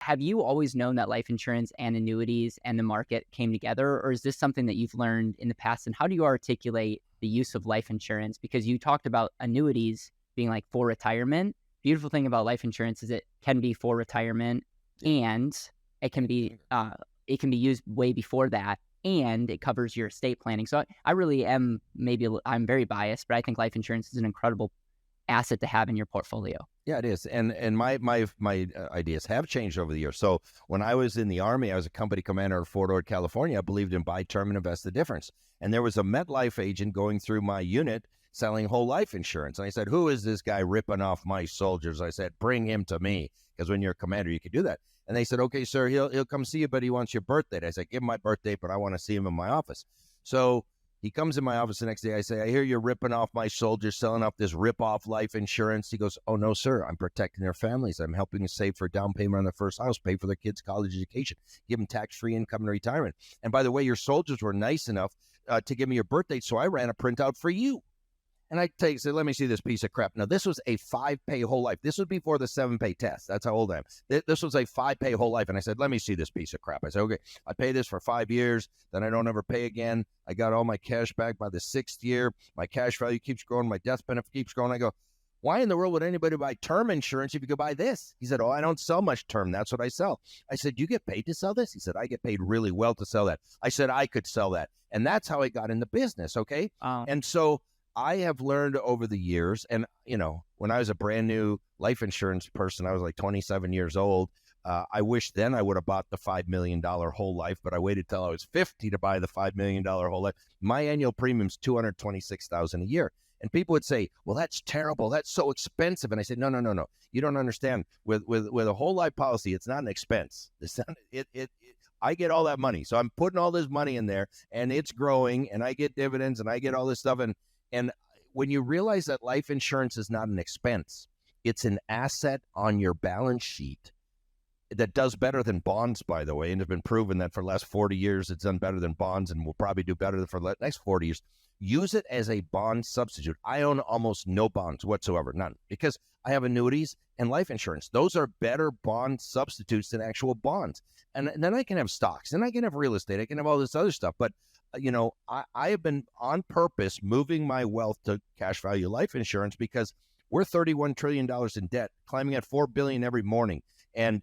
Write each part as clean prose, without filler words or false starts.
Have you always known that life insurance and annuities and the market came together, or is this something that you've learned in the past? And how do you articulate the use of life insurance? Because you talked about annuities being like for retirement. Beautiful thing about life insurance is it can be for retirement, and it can be used way before that, and it covers your estate planning. So I really am, I'm very biased, but I think life insurance is an incredible asset to have in your portfolio. Yeah, it is. And my ideas have changed over the years. So when I was in the Army, I was a company commander in Fort Ord, California. I believed in buy term and invest the difference. And there was a MetLife agent going through my unit selling whole life insurance. And I said, who is this guy ripping off my soldiers? I said, bring him to me, because when you're a commander, you can do that. And they said, okay, sir, he'll come see you, but he wants your birthday. I said, give him my birthday, but I want to see him in my office. So he comes in my office the next day. I say, I hear you're ripping off my soldiers, selling off this rip-off life insurance. He goes, oh, no, sir. I'm protecting their families. I'm helping them save for a down payment on their first house, pay for their kids' college education, give them tax-free income in retirement. And by the way, your soldiers were nice enough to give me your birth date, so I ran a printout for you. And I said, let me see this piece of crap. Now, this was a 5-pay whole life. This was before the 7-pay test. That's how old I am. This was a 5-pay whole life. And I said, let me see this piece of crap. I said, okay, I pay this for 5 years. Then I don't ever pay again. I got all my cash back by the 6th year. My cash value keeps growing. My death benefit keeps growing. I go, why in the world would anybody buy term insurance if you could buy this? He said, oh, I don't sell much term. That's what I sell. I said, you get paid to sell this? He said, I get paid really well to sell that. I said, I could sell that. And that's how I got in the business, okay? And so I have learned over the years, and, when I was a brand new life insurance person, I was like 27 years old. I wish then I would have bought the $5 million whole life, but I waited till I was 50 to buy the $5 million whole life. My annual premium is $226,000 a year. And people would say, well, that's terrible. That's so expensive. And I said, no. You don't understand. With a whole life policy, it's not an expense. I get all that money. So I'm putting all this money in there, and it's growing, and I get dividends, and I get all this stuff. And when you realize that life insurance is not an expense, it's an asset on your balance sheet that does better than bonds, by the way, and have been proven that for the last 40 years, it's done better than bonds and will probably do better for the next 40 years. Use it as a bond substitute. I own almost no bonds whatsoever, none, because I have annuities and life insurance. Those are better bond substitutes than actual bonds. And then I can have stocks, and I can have real estate, I can have all this other stuff. But I have been on purpose moving my wealth to cash value life insurance, because we're $31 trillion in debt, climbing at $4 billion every morning. And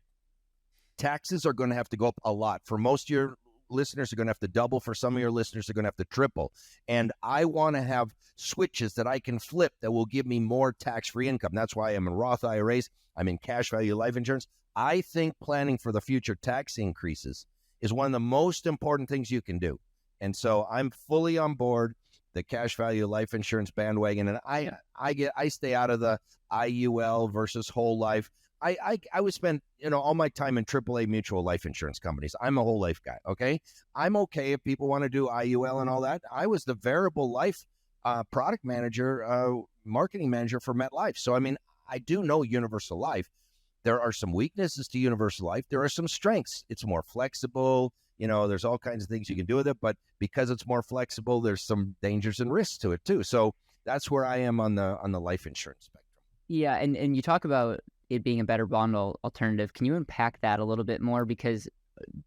taxes are going to have to go up a lot. For most of your listeners, are going to have to double. For some of your listeners, are going to have to triple. And I want to have switches that I can flip that will give me more tax-free income. That's why I'm in Roth IRAs. I'm in cash value life insurance. I think planning for the future tax increases is one of the most important things you can do. And so I'm fully on board the cash value life insurance bandwagon. And I stay out of the IUL versus whole life. I would spend, all my time in AAA mutual life insurance companies. I'm a whole life guy. Okay. I'm okay if people want to do IUL and all that. I was the variable life product manager, marketing manager for MetLife. So, I do know universal life. There are some weaknesses to universal life. There are some strengths. It's more flexible. There's all kinds of things you can do with it, but because it's more flexible, there's some dangers and risks to it too. So that's where I am on the life insurance spectrum. Yeah, and you talk about it being a better bond alternative. Can you unpack that a little bit more? Because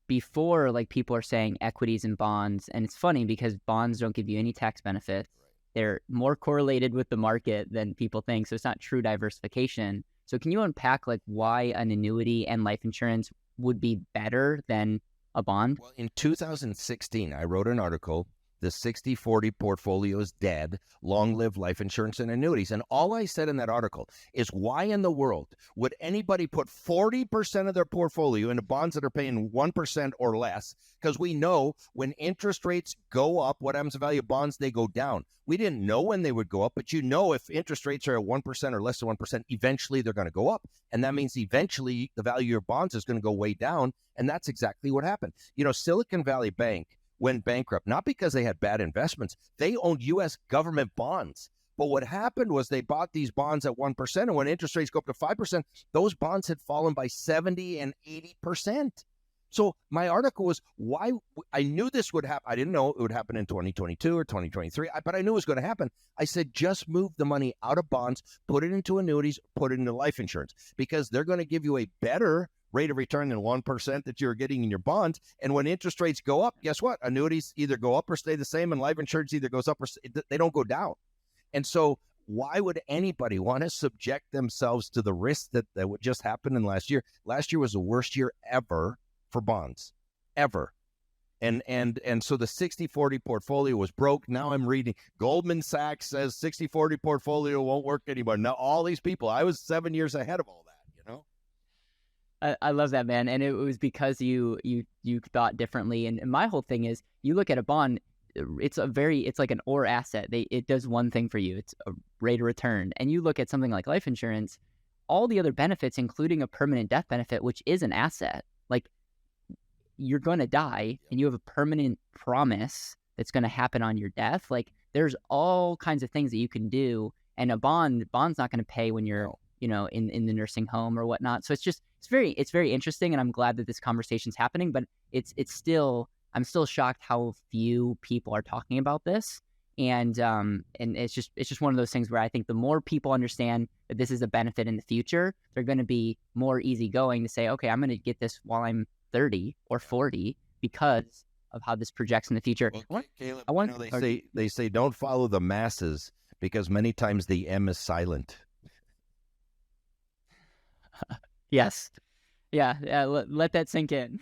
before, people are saying equities and bonds, and it's funny because bonds don't give you any tax benefits. They're more correlated with the market than people think, so it's not true diversification. So can you unpack why an annuity and life insurance would be better than a bond? Well, in 2016, I wrote an article, The 60-40 Portfolio is Dead, Long Live Life Insurance and Annuities. And all I said in that article is, why in the world would anybody put 40% of their portfolio into bonds that are paying 1% or less? Because we know when interest rates go up, what happens to the value of bonds? They go down. We didn't know when they would go up, but if interest rates are at 1% or less than 1%, eventually they're going to go up. And that means eventually the value of your bonds is going to go way down. And that's exactly what happened. Silicon Valley Bank went bankrupt, not because they had bad investments. They owned U.S. government bonds. But what happened was they bought these bonds at 1%, and when interest rates go up to 5%, those bonds had fallen by 70 and 80%. So my article was why I knew this would happen. I didn't know it would happen in 2022 or 2023, but I knew it was going to happen. I said, just move the money out of bonds, put it into annuities, put it into life insurance, because they're going to give you a better rate of return than 1% that you're getting in your bonds. And when interest rates go up, guess what? Annuities either go up or stay the same, and life insurance either goes up or they don't go down. And so why would anybody want to subject themselves to the risk that would just happen in last year? Last year was the worst year ever for bonds, ever. And so the 60-40 portfolio was broke. Now I'm reading Goldman Sachs says 60-40 portfolio won't work anymore. Now all these people, I was 7 years ahead of all that, you know? I love that, man. And it was because you thought differently. And my whole thing is, you look at a bond, it's like an or asset. It does one thing for you. It's a rate of return. And you look at something like life insurance, all the other benefits, including a permanent death benefit, which is an asset. Like, you're going to die and you have a permanent promise that's going to happen on your death. Like, there's all kinds of things that you can do. And bond's not going to pay when you're, in the nursing home or whatnot. So it's very interesting. And I'm glad that this conversation's happening, but I'm still shocked how few people are talking about this. And it's just one of those things where I think the more people understand that this is a benefit in the future, they're going to be more easygoing to say, okay, I'm going to get this while I'm 30 or 40 because of how this projects in the future. Well, Caleb, they say don't follow the masses because many times the M is silent. Yes. Yeah. Let that sink in.